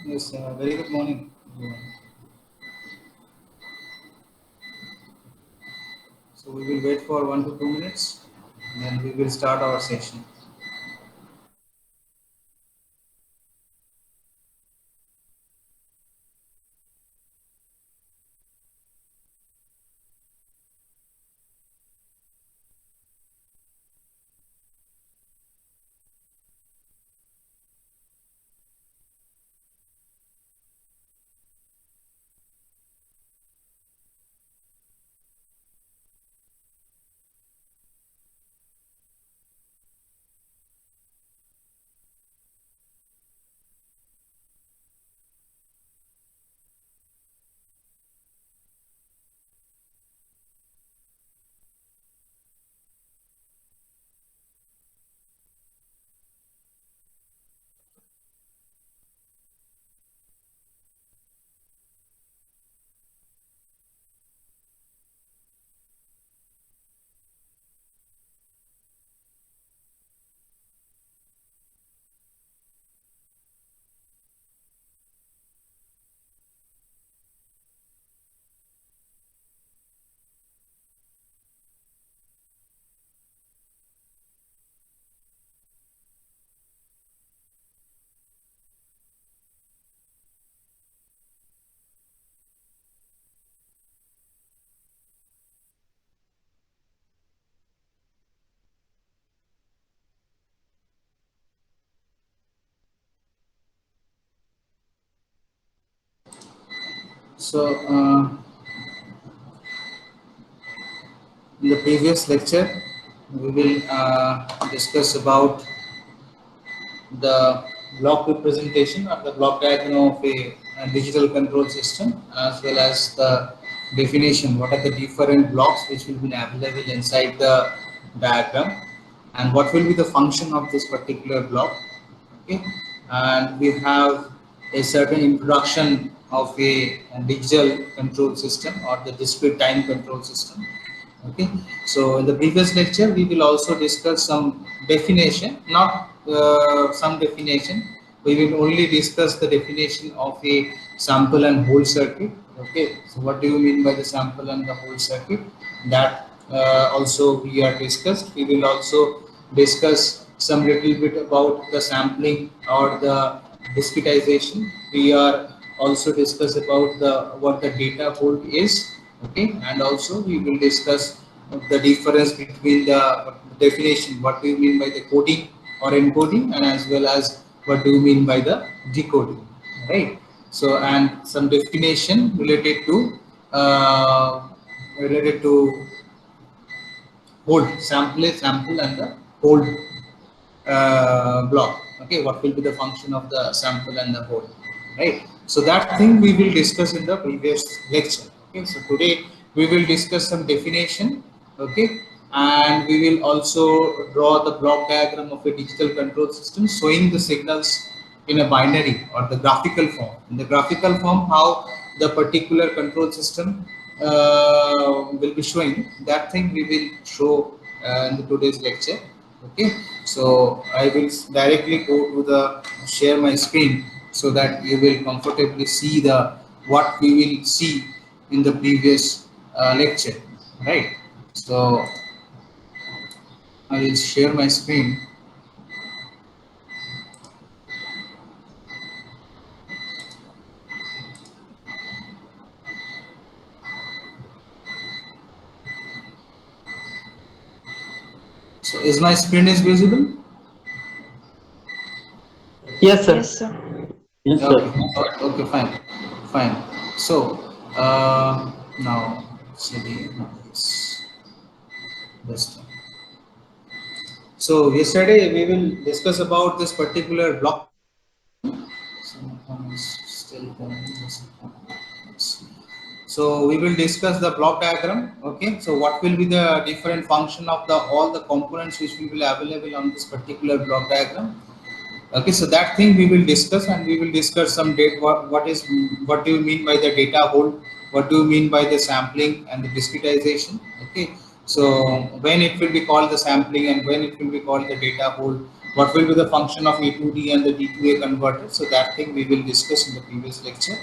Yes, very good morning, everyone. So we will wait for 1 to 2 minutes, and then we will start our session. So in the previous lecture, we will discuss about the block representation or the block diagram of a digital control system, as well as the definition, what are the different blocks which will be available inside the diagram, and what will be the function of this particular block. Okay, and we have a certain introduction of a digital control system or the discrete time control system. Okay, so in the previous lecture we will also discuss some definition, not some definition. We will only discuss the definition of a sample and hold circuit. Okay, so what do you mean by the sample and the hold circuit? That also we are discussed. We will also discuss some little bit about the sampling or the discretization. We are also discuss about the what the data hold is. Okay, and also we will discuss the difference between the definition, what do you mean by the coding or encoding, and as well as what do you mean by the decoding, right? So, and some definition related to hold, sample and the hold block. Okay, what will be the function of the sample and the hold, right? So that thing we will discuss in the previous lecture. Okay, so today we will discuss some definition. Okay, and we will also draw the block diagram of a digital control system showing the signals in a binary or the graphical form. In the graphical form, how the particular control system will be showing, that thing we will show in the today's lecture. Okay, so I will directly go to the share my screen so that you will comfortably see the what we will see in the previous lecture, right? So I will share my screen. So is my screen is visible? Yes, sir. Yes, sir. Yes, Okay, sir. okay, fine, fine. So now see this. So yesterday we will discuss about this particular block. Someone is still coming. So we will discuss the block diagram. Okay. So what will be the different function of the all the components which will be available on this particular block diagram? Okay, so that thing we will discuss, and we will discuss some date. What do you mean by the data hold? What do you mean by the sampling and the discretization? Okay, so when it will be called the sampling and when it will be called the data hold, what will be the function of A2D and the D2A converter. So that thing we will discuss in the previous lecture.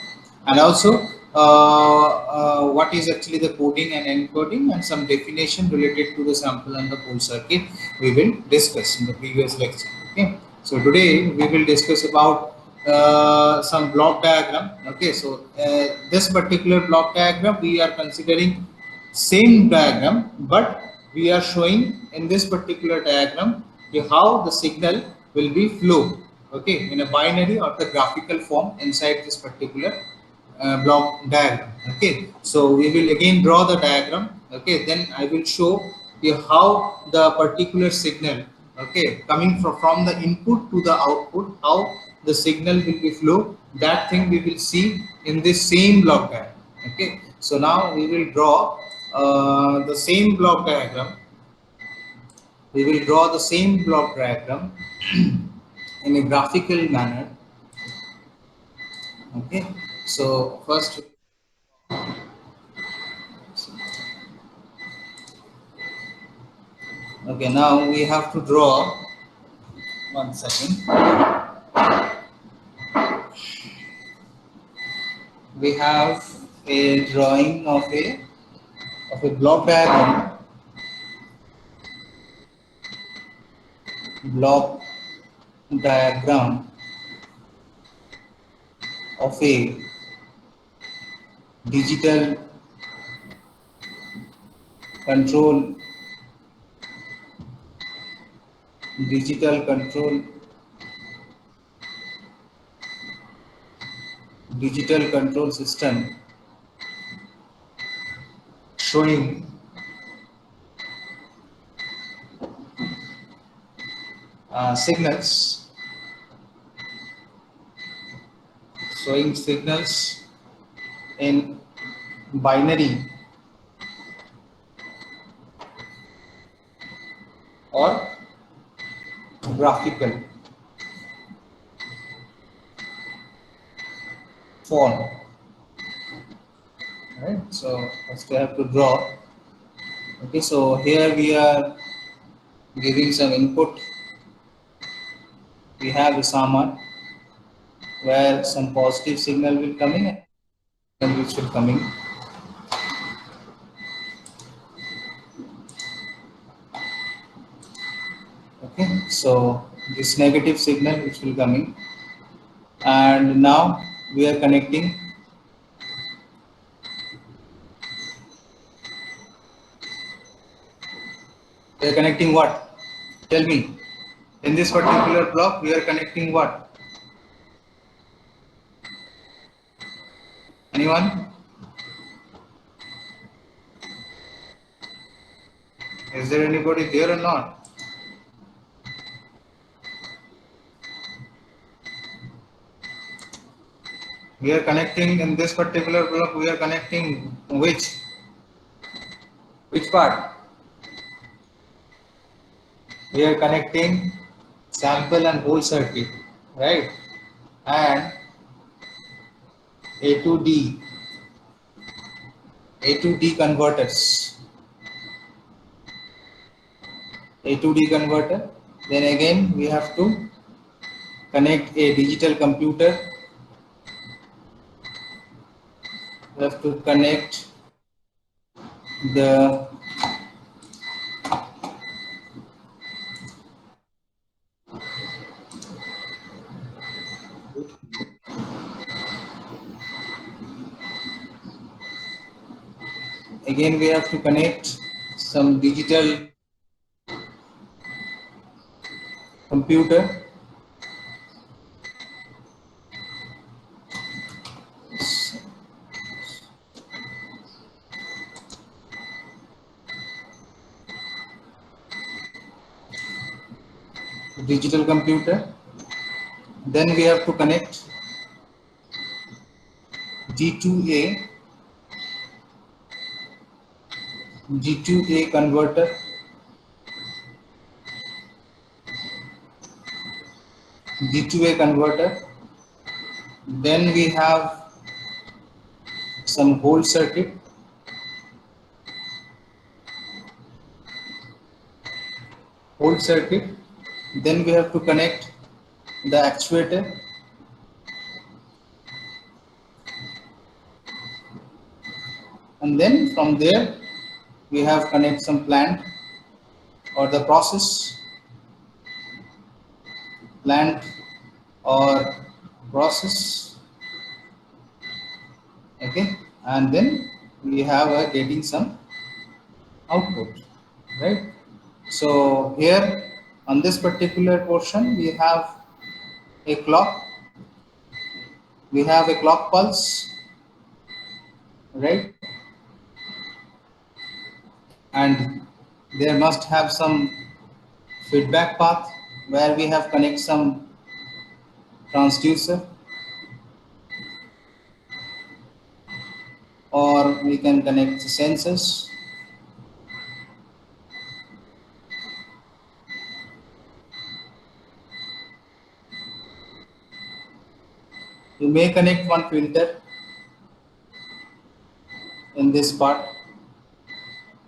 And also what is actually the coding and encoding, and some definition related to the sample and the whole circuit we will discuss in the previous lecture. Okay. So today we will discuss about some block diagram. Okay. So this particular block diagram we are considering same diagram, but we are showing in this particular diagram how the signal will be flow, okay, in a binary or the graphical form inside this particular block diagram. Okay, so we will again draw the diagram. Okay, then I will show you how the particular signal, okay, coming from the input to the output, how the signal will be flow. That thing we will see in this same block diagram. Okay, so now we will draw the same block diagram. We will draw the same block diagram in a graphical manner. Okay, so first, okay, now we have to draw. One second. We have a drawing of a block diagram of a digital control digital control digital control system showing signals in binary or graphical form. Right, so first we have to draw. Okay, so here we are giving some input. We have a Saman where some positive signal will coming and which will coming. Okay, so this negative signal which will coming, and now we are connecting. We are connecting what? Tell me. In this particular block, we are connecting what? Anyone? Is there anybody there or not? We are connecting in this particular block. We are connecting which part? We are connecting sample and whole circuit, right? And A to D, A to D converters, A to D converter. Then again we have to connect a digital computer. We have to connect the again we have to connect some digital computer. Digital computer. Then we have to connect G2A G2A converter, G2A converter. Then we have some whole circuit, whole circuit. Then we have to connect the actuator, and then from there we have connect some plant or the plant or process. Okay, and then we have a getting some output, right? So here on this particular portion we have a clock, we have a clock pulse, right? And there must have some feedback path where we have connect some transducer, or we can connect the sensors. You may connect one filter in this part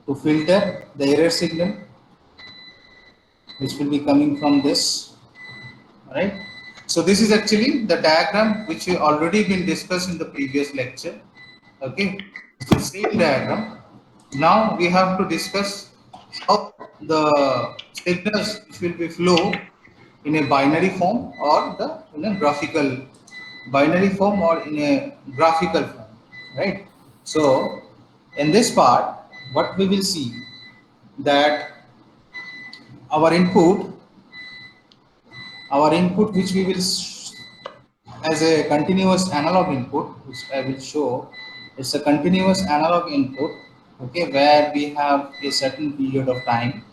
to filter the error signal which will be coming from this, right? So this is actually the diagram which we already been discussed in the previous lecture. Okay, it's the same diagram. Now we have to discuss how the signals which will be flow in a binary form or the in a graphical binary form or in a graphical form, right? So in this part, what we will see that our input, which we will as a continuous analog input, which I will show, it's a continuous analog input, okay, where we have a certain period of time.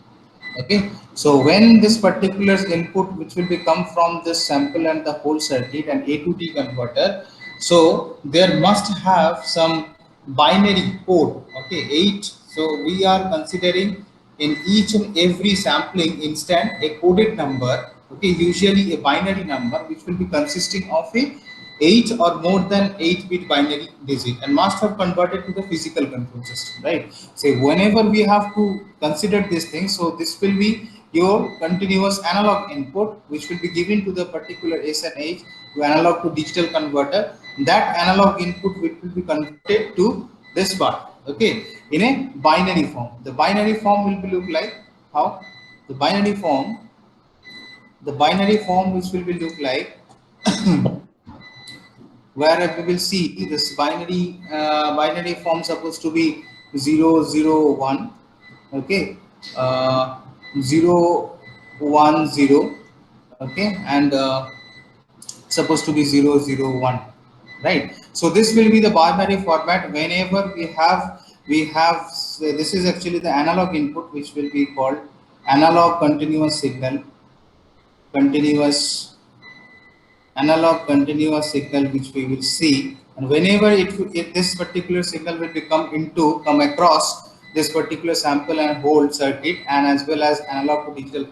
Okay, so when this particular input which will become from this sample and the whole circuit and A to D converter, so there must have some binary code, okay, 8. So we are considering in each and every sampling instant a coded number, okay, usually a binary number which will be consisting of a 8 or more than 8-bit binary digit and must have converted to the physical control system, right? So whenever we have to consider this thing, so this will be your continuous analog input which will be given to the particular S and H to analog to digital converter. That analog input will be converted to this part, okay, in a binary form. The binary form will be look like how? The binary form which will be look like where we will see this binary form supposed to be 0 0 1, okay, uh, 0 1 0, okay, and supposed to be 0 0 1, right? So this will be the binary format. Whenever we have so this is actually the analog input which will be called analog continuous signal, continuous signal which we will see, and whenever if this particular signal will come across this particular sample and hold circuit and as well as analog to digital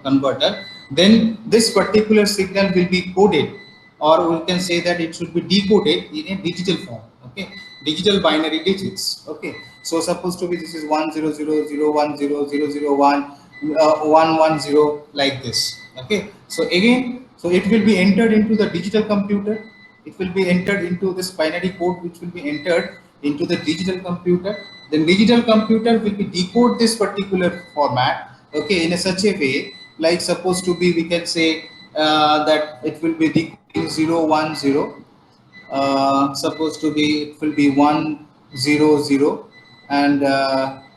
converter, then this particular signal will be coded, or we can say that it should be decoded in a digital form, okay, digital binary digits, okay. So supposed to be this is 1 0 0 0 1 0 0 0 1 1 1 0, like this, okay. So again, so it will be entered into the digital computer, it will be entered into this binary code which will be entered into the digital computer. Then digital computer will be decode this particular format, okay, in a such a way, like supposed to be we can say that it will be decoding 0 1 0, supposed to be it will be 1 0 0, and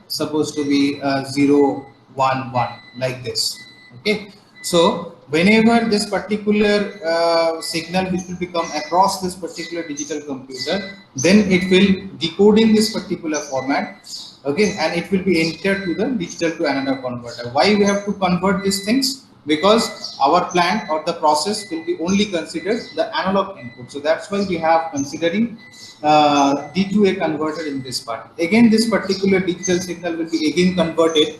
supposed to be 0 1 1, like this, okay. So whenever this particular signal which will become across this particular digital computer, then it will decoding this particular format, okay, and it will be entered to the digital to analog converter. Why we have to convert these things? Because our plant or the process will be only considered the analog input, so that's why we have considering D to A converter in this part. Again, this particular digital signal will be again converted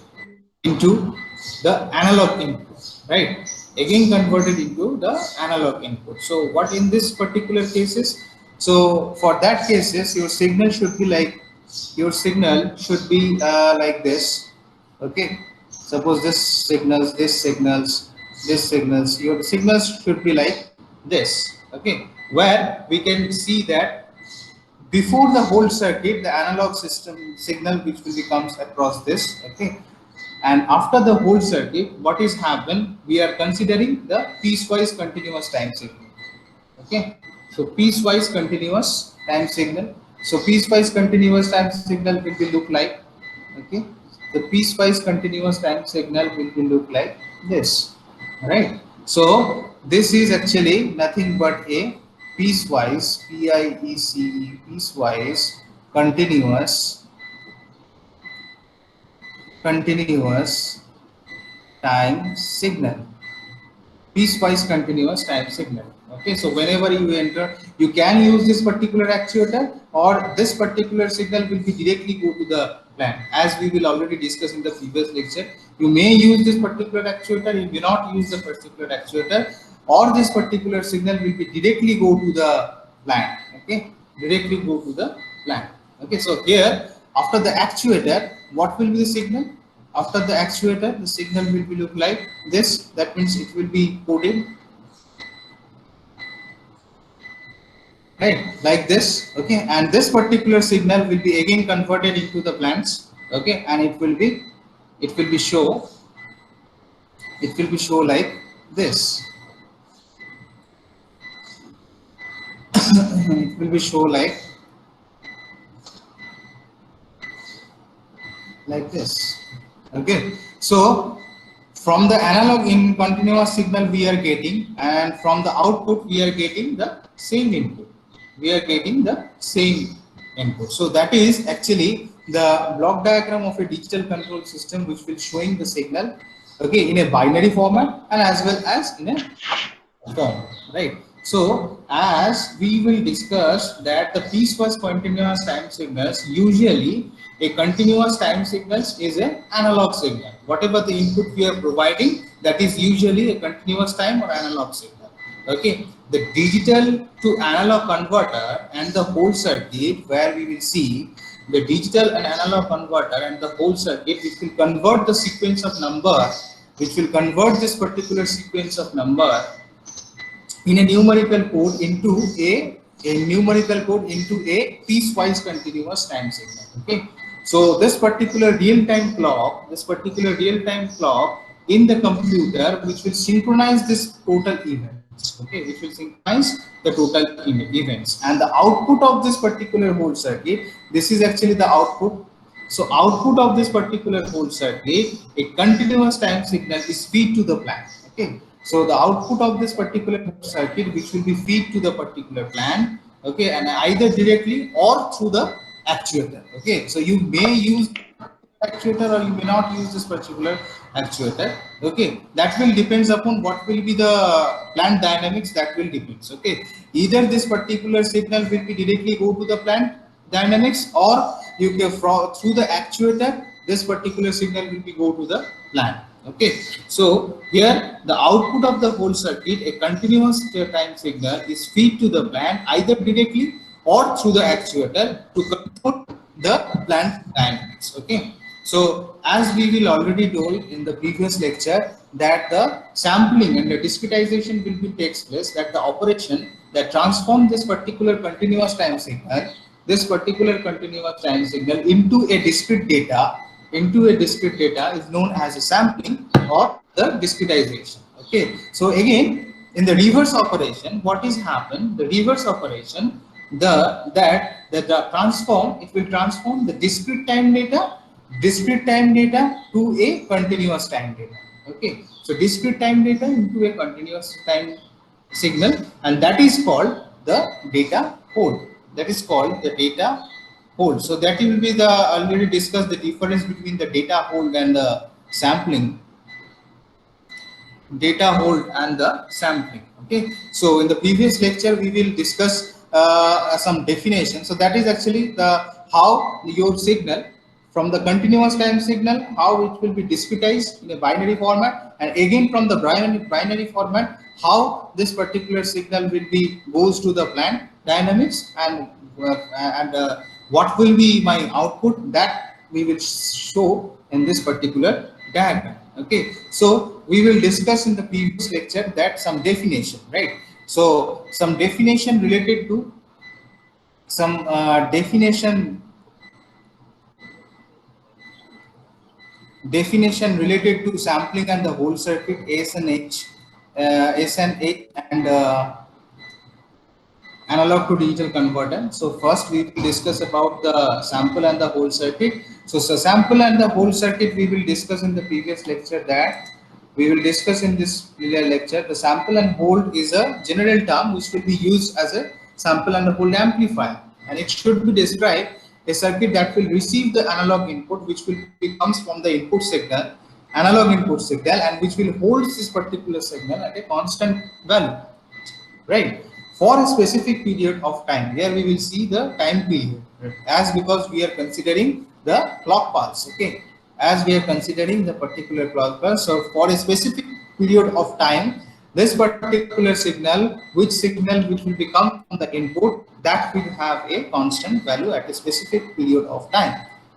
into the analog input, right? Again converted into the analog input. So what in this particular cases, so for that cases your signal should be like, like this, okay. Suppose this signals this signals, your signals should be like this. Okay, where we can see that before the whole circuit, the analog system signal which will be comes across this. Okay, and after the whole circuit, what is happen? We are considering the piecewise continuous time signal. Okay, so piecewise continuous time signal. So piecewise continuous time signal will be look like, okay, the piecewise continuous time signal will be look like this, right? So this is actually nothing but a piecewise, P-I-E-C-E, piecewise continuous time signal, piecewise continuous time signal. Okay, so whenever you enter, you can use this particular actuator, or this particular signal will be directly go to the plant. As we will already discuss in the previous lecture, you may use this particular actuator, you may not use the particular actuator, or this particular signal will be directly go to the plant. Okay, directly go to the plant. Okay, so here after the actuator, what will be the signal? After the actuator, the signal will be look like this. That means it will be coded, right, like this. Okay, and this particular signal will be again converted into the plants. Okay, and it will be show, it will be show like this. It will be show like this. Okay, so from the analog in continuous signal we are getting, and from the output we are getting the same input, we are getting the same input. So that is actually the block diagram of a digital control system which will showing the signal, okay, in a binary format and as well as in a form, right? So as we will discuss that the piecewise continuous time signals, usually a continuous time signals is an analog signal. Whatever the input we are providing, that is usually a continuous time or analog signal. Okay, the digital to analog converter and the whole circuit, where we will see the digital and analog converter and the whole circuit, which will convert the sequence of number, which will convert this particular sequence of number in a numerical code into a numerical code into a piecewise continuous time signal. Okay, so this particular real-time clock in the computer, which will synchronize this total events. Okay, which will synchronize the total events, and the output of this particular whole circuit, this is actually the output. So output of this particular whole circuit, a continuous time signal is feed to the plant. Okay, so the output of this particular circuit, which will be feed to the particular plant, okay, and either directly or through the actuator. Okay, so you may use actuator or you may not use this particular actuator. Okay, that will depends upon what will be the plant dynamics, that will depends. Okay, either this particular signal will be directly go to the plant dynamics, or you can through the actuator, this particular signal will be go to the plant. Okay, so here the output of the whole circuit, a continuous time signal, is feed to the plant either directly or through the actuator to control the plant dynamics. Okay, so as we will already told in the previous lecture, that the sampling and the discretization will be takes place, that the operation that transform this particular continuous time signal, into a discrete data, is known as a sampling or the discretization. Okay, so again in the reverse operation, what is happen? The reverse operation, the transform, it will transform the discrete time data to a continuous time data. Okay, so discrete time data into a continuous time signal, and that is called the data hold. That is called the data hold. So that will be the already discussed the difference between the data hold and the sampling, data hold and the sampling. Okay, so in the previous lecture we will discuss some definition. So that is actually the how your signal from the continuous time signal, how it will be discretized in a binary format, and again from the binary format, how this particular signal will be goes to the plant dynamics, and what will be my output, that we will show in this particular diagram. Okay, so we will discuss in the previous lecture that some definition, right? So some definition related to some definition related to sampling and the whole circuit S and H and analog to digital converter. So first we will discuss about the sample and the whole circuit. So sample and the whole circuit we will discuss in the previous lecture. That we will discuss in this lecture. The sample and hold is a general term which will be used as a sample and hold amplifier, and it should be described a circuit that will receive the analog input which will comes from the input signal, analog input signal, and which will hold this particular signal at a constant value, right, for a specific period of time. Here we will see the time period, as because we are considering the clock pulse. Okay, as we are considering the particular clock pulse, so for a specific period of time, this particular signal which will become from the input, that will have a constant value at a specific period of time.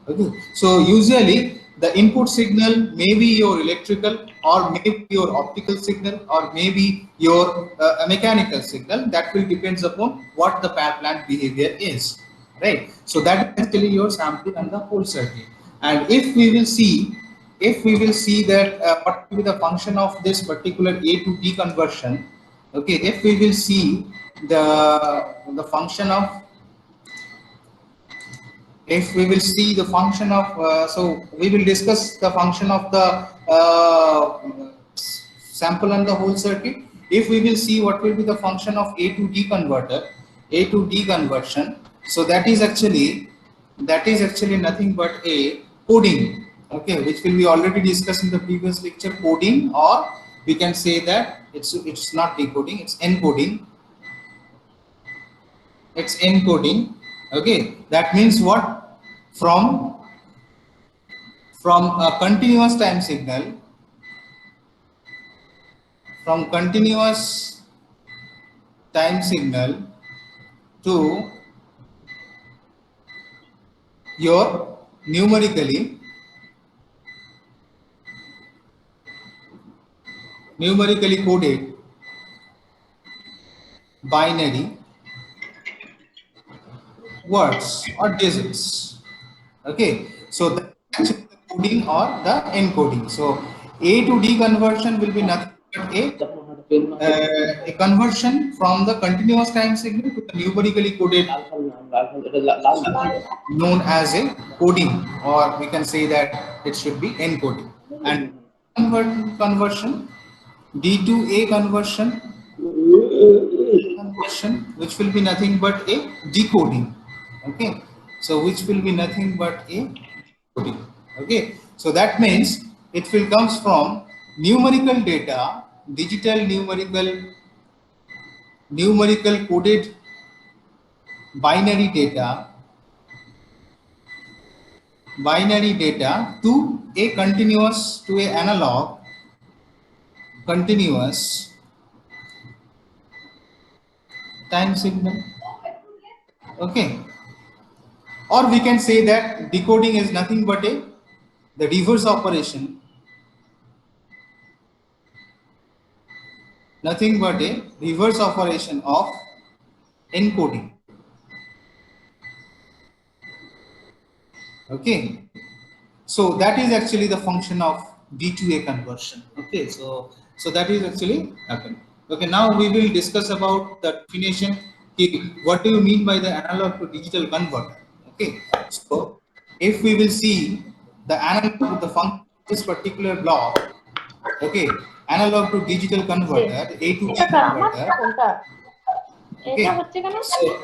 Okay, so usually the input signal may be your electrical, or maybe your optical signal, or maybe your mechanical signal. That will depends upon what the power plant behavior is, right? So that is actually your sample and the whole circuit. And if we will see that what will be the function of this particular A to D conversion. Okay, if we will see the function of, if we will see the function of so we will discuss the function of the sample and the whole circuit. If we will see what will be the function of A to D converter, A to D conversion, so that is actually nothing but a coding, okay, which will be already discussed in the previous lecture. Coding, or we can say that it's not decoding, it's encoding. It's encoding. Okay, that means what? From a continuous time signal, from continuous time signal to your numerically coded binary words or digits. Okay, so that's actually the coding or the encoding. So A to D conversion will be nothing but a conversion from the continuous time signal to the numerically coded, known as a coding, or we can say that it should be encoding. And conversion, D to A conversion, which will be nothing but a decoding. Okay, so which will be nothing but a decoding. Okay, so that means it will comes from numerical data, digital numerical coded binary data to a continuous, to a analog continuous time signal. Okay, or we can say that decoding is nothing but the reverse operation, nothing but a reverse operation of encoding. Okay, so that is actually the function of D to A conversion. Okay, so that is actually happening. Okay, now we will discuss about the definition. Okay, what do you mean by the analog to digital converter? Okay, so if we will see the analog, the function of this particular block. Okay, analog to digital converter, A to D converter. Okay, so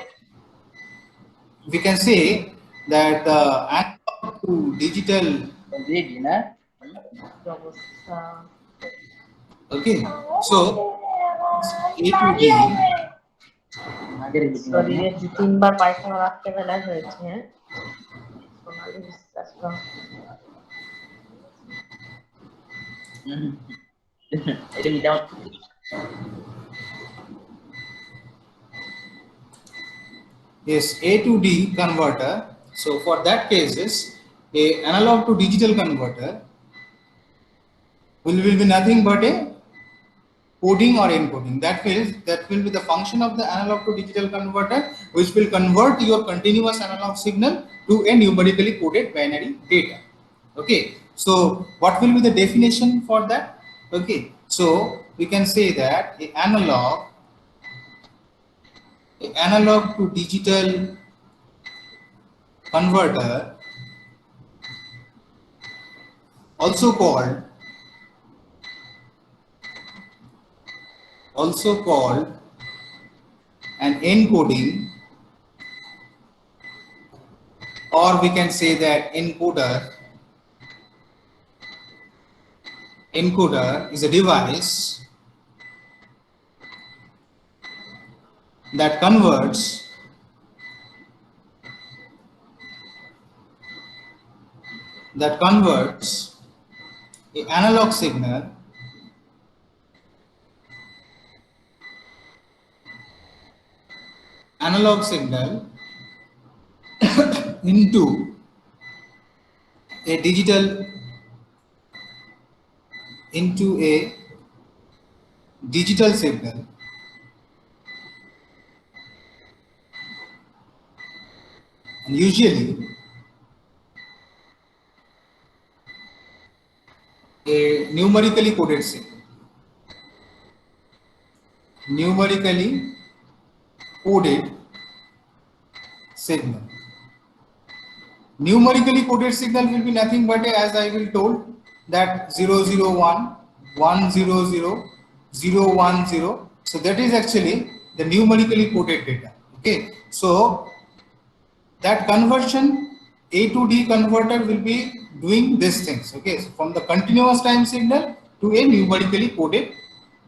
we can say that the analog to digital. Okay, so A to D. শরীরে 2-3 বার পায়খানা রাত্রেবেলায় হয়েছে। সোনালি বিশ্বাস Yes, A to D converter. So for that cases, a analog to digital converter will be nothing but a coding or encoding. That will be the function of the analog to digital converter, which will convert your continuous analog signal to a numerically coded binary data. Okay, so what will be the definition for that? Okay, so we can say that a analog to digital converter, also called an encoding, or we can say that encoder is a device that converts a analog signal into a digital signal, and usually a numerically coded signal. Numerically coded signal will be nothing but as I will told that 001, 100, 010. So that is actually the numerically coded data. Okay, so that conversion, A to D converter will be doing these things. Okay, so from the continuous time signal to a numerically coded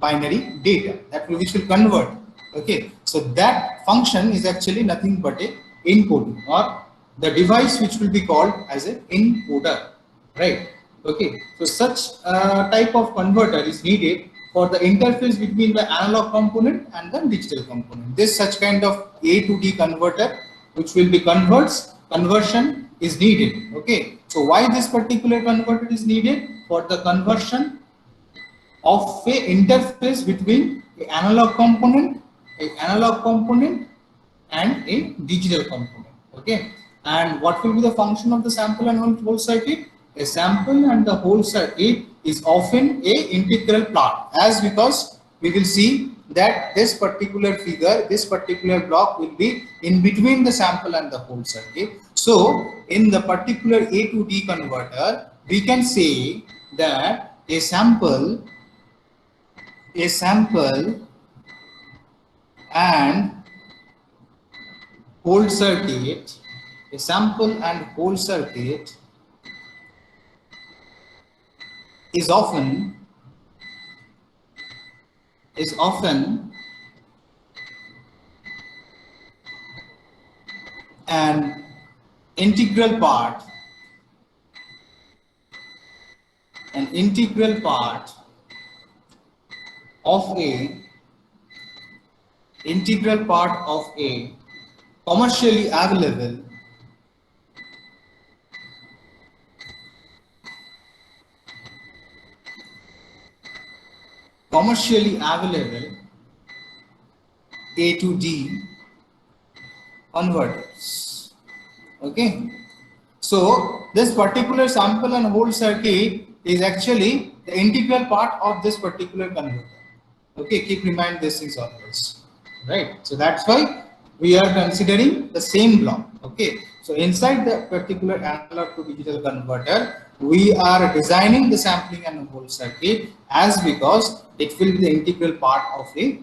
binary data which will convert. Okay, so that function is actually nothing but a encoding, or the device which will be called as an encoder, right? Okay, so such type of converter is needed for the interface between the analog component and the digital component. This such kind of A to D converter which will be conversion is needed. Okay, so why this particular converter is needed? For the conversion of a interface between an analog component and a digital component. Okay, and what will be the function of the sample and whole circuit? A sample and the whole circuit is often a integral part, as because we will see that this particular figure, this particular block will be in between the sample and the whole circuit. So in the particular A to D converter, we can say that a sample and whole circuit, a sample and whole circuit is often an integral part of a commercially available A to D converters. Okay, so this particular sample and hold circuit is actually the integral part of this particular converter. Okay, keep in mind this is always right. So that's why we are considering the same block. Okay, so inside the particular analog to digital converter, we are designing the sampling and hold circuit as because it will be the integral part of A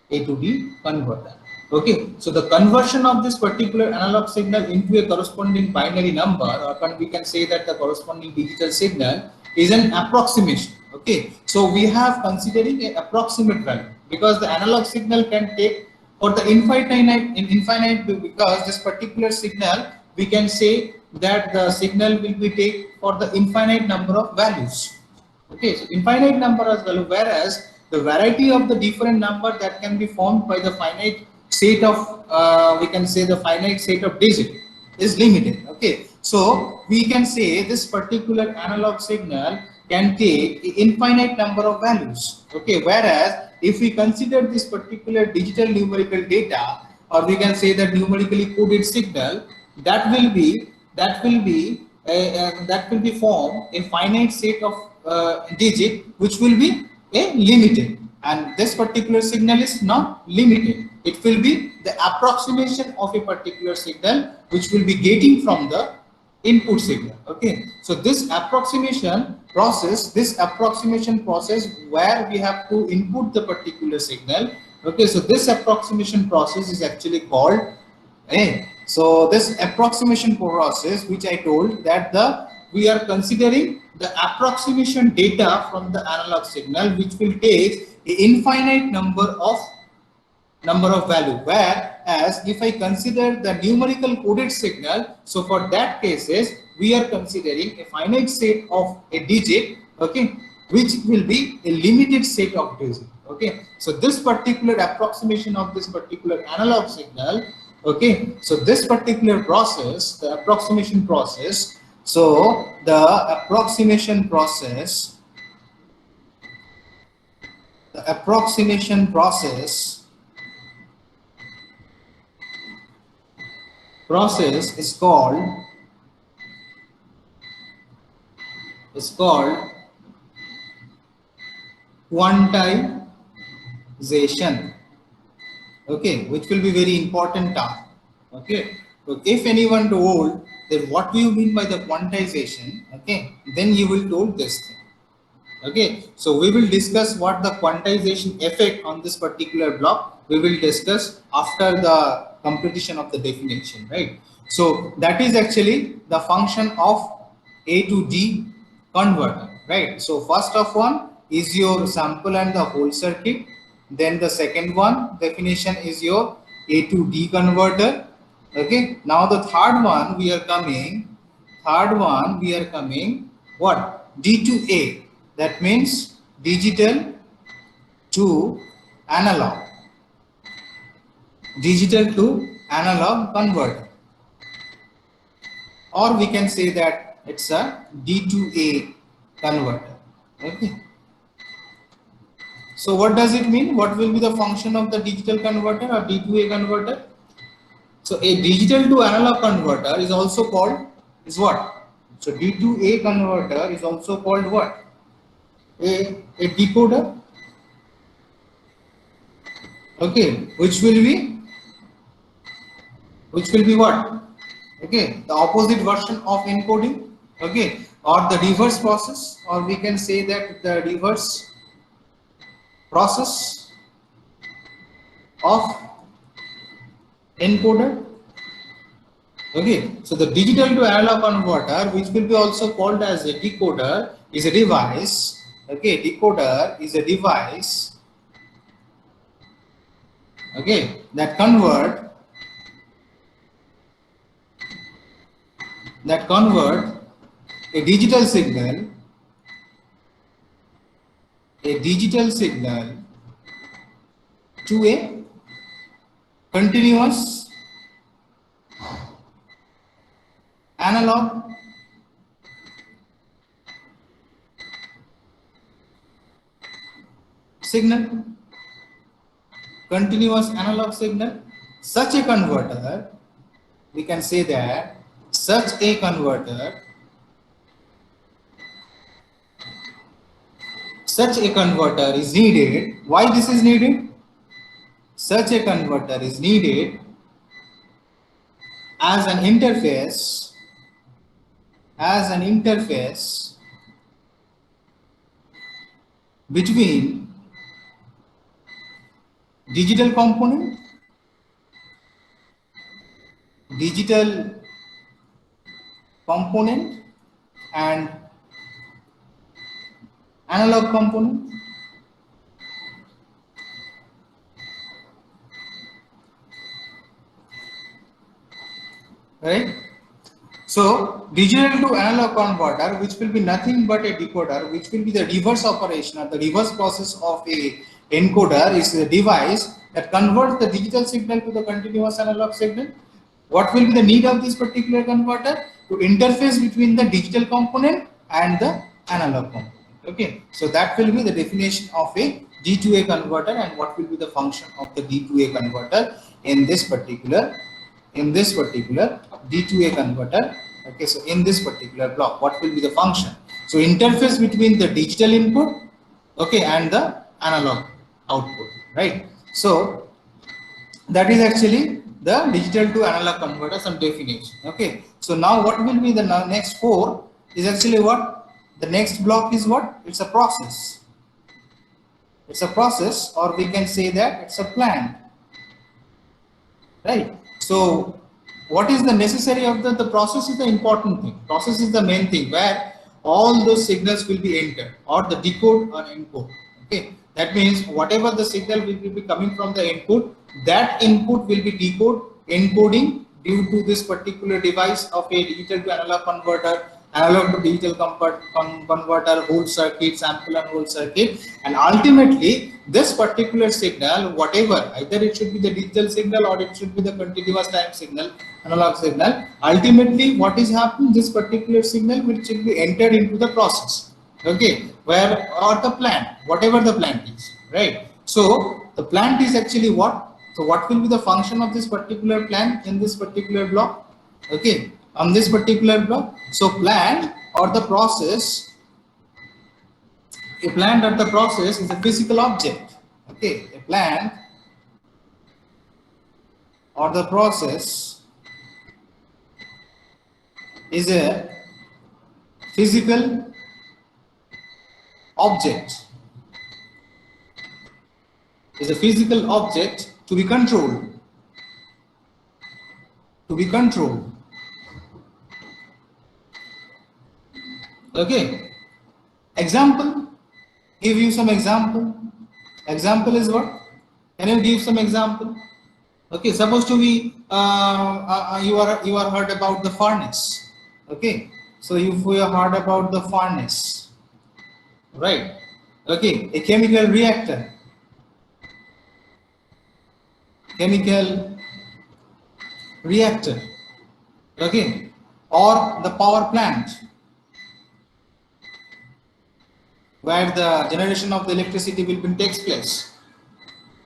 to D converter. Okay, so the conversion of this particular analog signal into a corresponding binary number, or we can say that the corresponding digital signal is an approximation. Okay, so we have considering an approximate value because the analog signal can take for the infinite because this particular signal we can say that the signal will be take for the infinite number of values. Okay, so infinite number as well, whereas the variety of the different number that can be formed by the finite set of we can say the finite set of digit is limited. Okay, so we can say this particular analog signal can take an infinite number of values. Okay, whereas if we consider this particular digital numerical data, or we can say that numerically coded signal, that will be that will be formed a finite set of digit, which will be a limited, and this particular signal is not limited. It will be the approximation of a particular signal which will be getting from the input signal. Okay, so this approximation process where we have to input the particular signal. Okay, so this approximation process is actually called so this approximation process, which I told that we are considering the approximation data from the analog signal, which will take an infinite number of value, whereas if I consider the numerical coded signal, so for that cases we are considering a finite set of a digit, okay, which will be a limited set of digits. Okay, so this particular approximation of this particular analog signal, okay, so this particular process, the approximation process, so the approximation process is called quantization. Okay, which will be very important term. Okay, so if anyone told then what do you mean by the quantization, okay, then you will told this thing. Okay, so we will discuss what the quantization effect on this particular block we will discuss after the completion of the definition, right? So that is actually the function of A to D converter, right? So first of one is your sample and the whole circuit, then the second one definition is your A to D converter. Okay, now the third one we are coming what? D to A, that means digital to analog converter, or we can say that it's a D to A converter. Okay, so what does it mean? What will be the function of the digital converter or D to A converter? So a digital to analog converter is also called is what? So D to A converter is also called what? A decoder. Okay, which will be what? Okay, the opposite version of encoding. Okay, or the reverse process, or we can say that the reverse process of encoder. Okay, so the digital to analog converter, which will be also called as a decoder, is a device. Okay, decoder is a device, okay, that convert a digital signal to a continuous analog signal. Such a converter, we can say that such a converter is needed. Why this is needed? Such a converter is needed as an interface between digital component, and analog component. Right? So digital to analog converter, which will be nothing but a decoder, which will be the reverse operation or the reverse process of a encoder, is a device that converts the digital signal to the continuous analog signal. What will be the need of this particular converter? To interface between the digital component and the analog component. Okay, so that will be the definition of a D2A converter and what will be the function of the D2A converter in this particular D2A converter. Okay, so in this particular block, what will be the function? So interface between the digital input, okay, and the analog output, right? So that is actually the digital to analog converter, some definition. Okay, so now what will be the next four is actually what the next block is. What it's a process, or we can say that it's a plant, right? So what is the necessary of the process is the important thing. Process is the main thing where all those signals will be entered or the decode or encode. Okay, that means whatever the signal will be coming from the input, that input will be decode encoding due to this particular device of a digital to analog converter, analog to digital converter, whole circuit, sample and hold circuit, and ultimately this particular signal, whatever, either it should be the digital signal or it should be the continuous time signal, analog signal, ultimately what is happening, this particular signal which will be entered into the process, okay, where or the plant, whatever the plant is, right? So the plant is actually what? So what will be the function of this particular plant in this particular block? Okay, on this particular block. So plant or the process, a plant or the process is a physical object. Okay, a plant or the process is a physical object, to be controlled, to be controlled. Okay, example, give you some example. Example is what? Can you give some example? Okay, suppose to be you are heard about the furnace. Okay, so you heard about the furnace, right? Okay, a chemical reactor, chemical reactor, okay, or the power plant where the generation of the electricity will be takes place.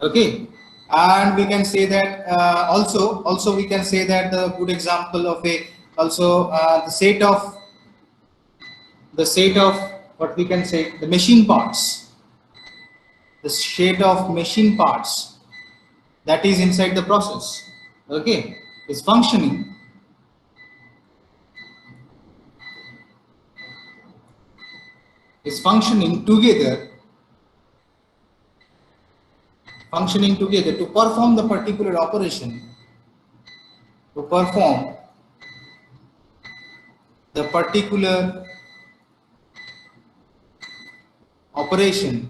Okay, and we can say that also we can say that the good example of a also the set of what we can say the machine parts, the state of machine parts that is inside the process, okay, is functioning together, to perform the particular operation, to perform the particular operation,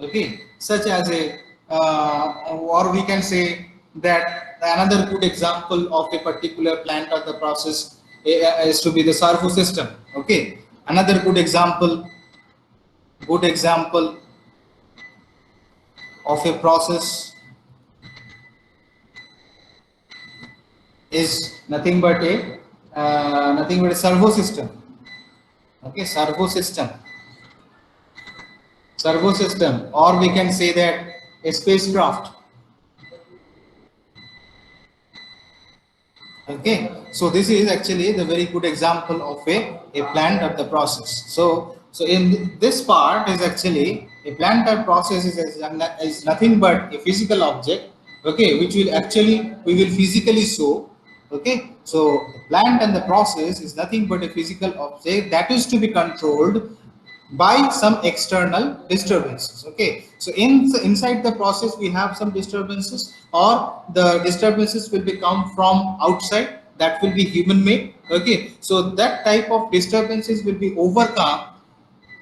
okay, such as a or we can say that another good example of a particular plant or the process is to be the servo system. Okay, another good example of a process is nothing but a servo system. Okay, servo system, or we can say that a spacecraft. Okay, so this is actually the very good example of a plant or the process. So in this part is actually a plant or process is nothing but a physical object, okay, which will actually we will physically show. Okay, so the plant and the process is nothing but a physical object that is to be controlled by some external disturbances. Okay, so inside the process we have some disturbances, or the disturbances will be come from outside, that will be human made. Okay, so that type of disturbances will be overcome,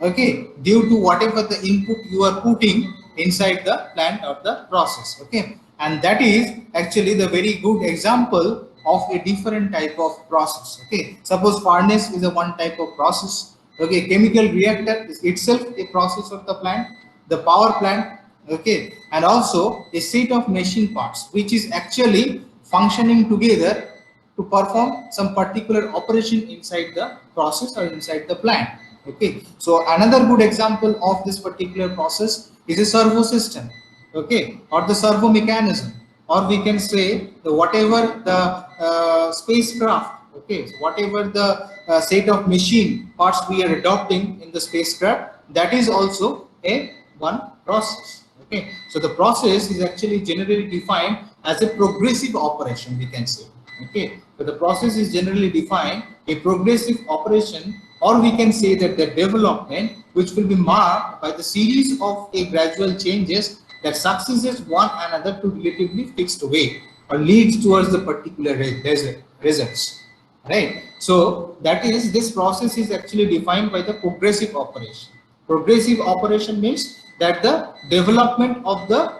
okay, due to whatever the input you are putting inside the plant or the process. Okay, and that is actually the very good example of a different type of process. Okay, suppose furnace is a one type of process. Okay, chemical reactor is itself a process of the plant, the power plant, okay, and also a set of machine parts which is actually functioning together to perform some particular operation inside the process or inside the plant. Okay, so another good example of this particular process is a servo system, okay, or the servo mechanism, or we can say the whatever the spacecraft, okay, so whatever the set of machine parts we are adopting in the spacecraft, that is also a one process. Okay, so the process is actually generally defined as a progressive operation, we can say. Okay, so the process is generally defined a progressive operation, or we can say that the development which will be marked by the series of a gradual changes that successes one another to relatively fixed way or leads towards the particular results, right? So that is, this process is actually defined by the progressive operation. Progressive operation means that the development of the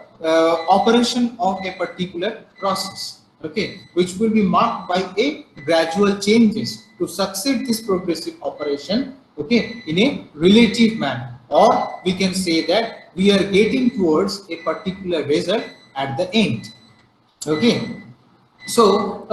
operation of a particular process, okay, which will be marked by a gradual changes to succeed this progressive operation, okay, in a relative manner, or we can say that we are getting towards a particular result at the end. Okay, so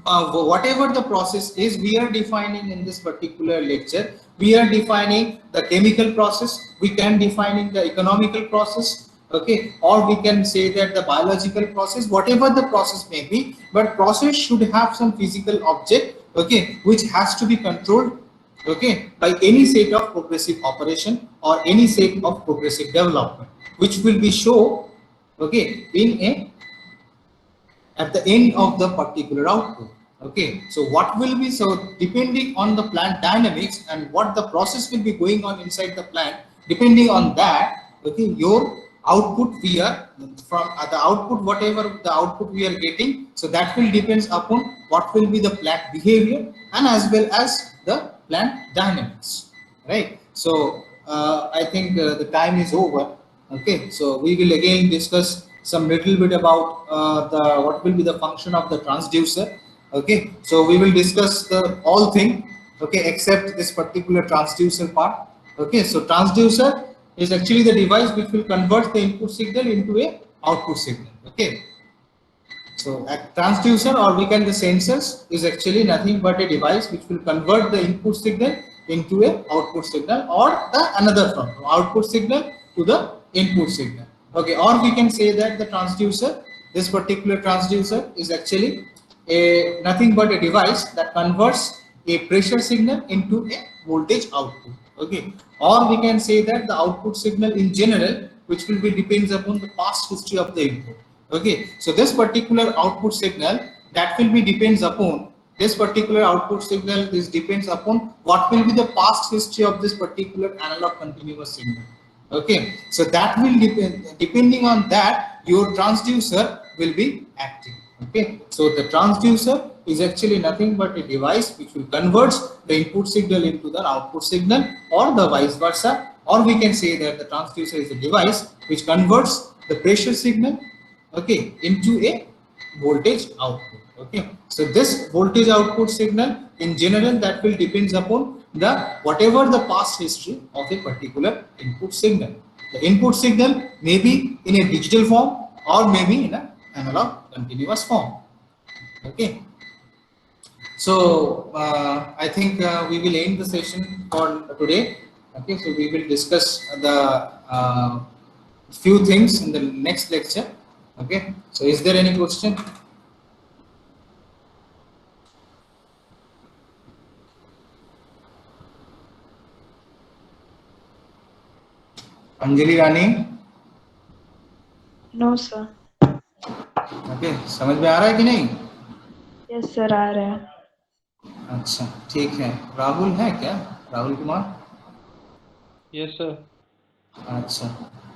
whatever the process is, we are defining in this particular lecture, we are defining the chemical process, we can defining the economical process, okay, or we can say that the biological process, whatever the process may be, but process should have some physical object, okay, which has to be controlled, okay, by any set of progressive operation or any set of progressive development, which will be shown, okay, in a at the end of the particular output. Okay, so what will be, so depending on the plant dynamics and what the process will be going on inside the plant, depending on that, okay, your output we are from the output, whatever the output we are getting, so that will depends upon what will be the plant behavior and as well as the plant dynamics, right? So I think the time is over. Okay, so we will again discuss some little bit about the what will be the function of the transducer. Okay, so we will discuss the all thing, okay, except this particular transducer part. Okay, so transducer is actually the device which will convert the input signal into a output signal. Okay, so a transducer, or we can the sensors, is actually nothing but a device which will convert the input signal into a output signal, or the another from output signal to the input signal. Okay, or we can say that the transducer, this particular transducer is actually a nothing but a device that converts a pressure signal into a voltage output. Okay, or we can say that the output signal in general, which will be depends upon the past history of the input. Okay, so this particular output signal, that will be depends upon this particular output signal, this depends upon what will be the past history of this particular analog continuous signal. Okay, so that will depend, depending on that your transducer will be active. Okay, so the transducer is actually nothing but a device which will convert the input signal into the output signal, or the vice versa, or we can say that the transducer is a device which converts the pressure signal, okay, into a voltage output. Okay, so this voltage output signal in general, that will depends upon the whatever the past history of a particular input signal. The input signal may be in a digital form or maybe in a analog continuous form. Okay, so I think we will end the session for today. Okay, so we will discuss the few things in the next lecture. Okay, so is there any question? Anjali Rani, no sir. Okay, समझ में आ रहा है कि नहीं? Yes sir, आ रहा है। अच्छा, ठीक है। राहुल है क्या? राहुल कुमार? Yes sir. अच्छा,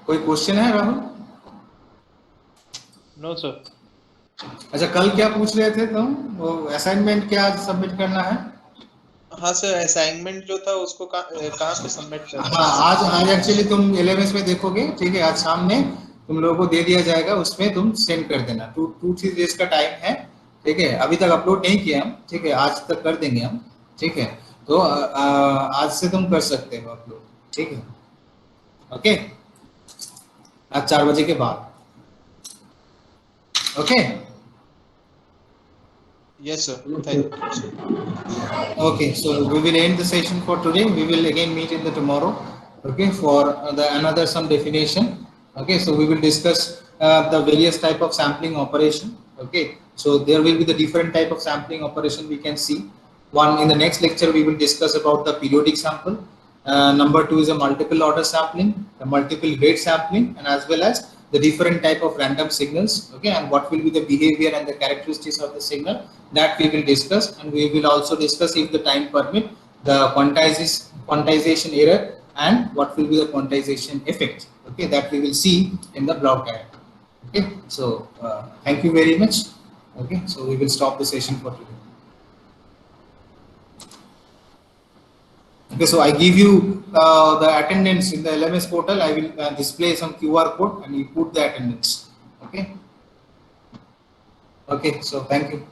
कोई क्वेश्चन है राहुल? No sir. अच्छा, कल क्या पूछ रहे थे तुम? वो असाइनमेंट क्या सबमिट करना है? हाँ सर, असाइनमेंट जो था उसको कहाँ पे सबमिट करना है? हाँ, आज एक्चुअली तुम एलएमएस में देखोगे, ठीक है, आज शाम में तुम लोगों को दे दिया जाएगा, उसमें तुम सेंड कर देना। 2-3 डेज का टाइम है, ठीक है, अभी तक अपलोड नहीं किया हम, ठीक है, आज तक कर देंगे हम, ठीक है, तो आज से तुम कर सकते हो अपलोड, ठीक है, ओके, आज 4 बजे के बाद, okay. Yes, sir. Thank you, sir. Okay, so we will end the session for today. We will again meet in the tomorrow. Okay, for the another some definition. Okay, so we will discuss the various type of sampling operation. Okay, so there will be the different type of sampling operation we can see. One in the next lecture we will discuss about the periodic sample. Number two is a multiple order sampling, the multiple rate sampling, and as well as the different type of random signals. Okay, and what will be the behavior and the characteristics of the signal, that we will discuss, and we will also discuss, if the time permit, the quantization error and what will be the quantization effect. Okay, that we will see in the block diagram. Okay, so thank you very much. Okay, so we will stop the session for today. Okay, so I give you the attendance in the LMS portal. I will display some QR code and you put the attendance. Okay. Okay, so thank you.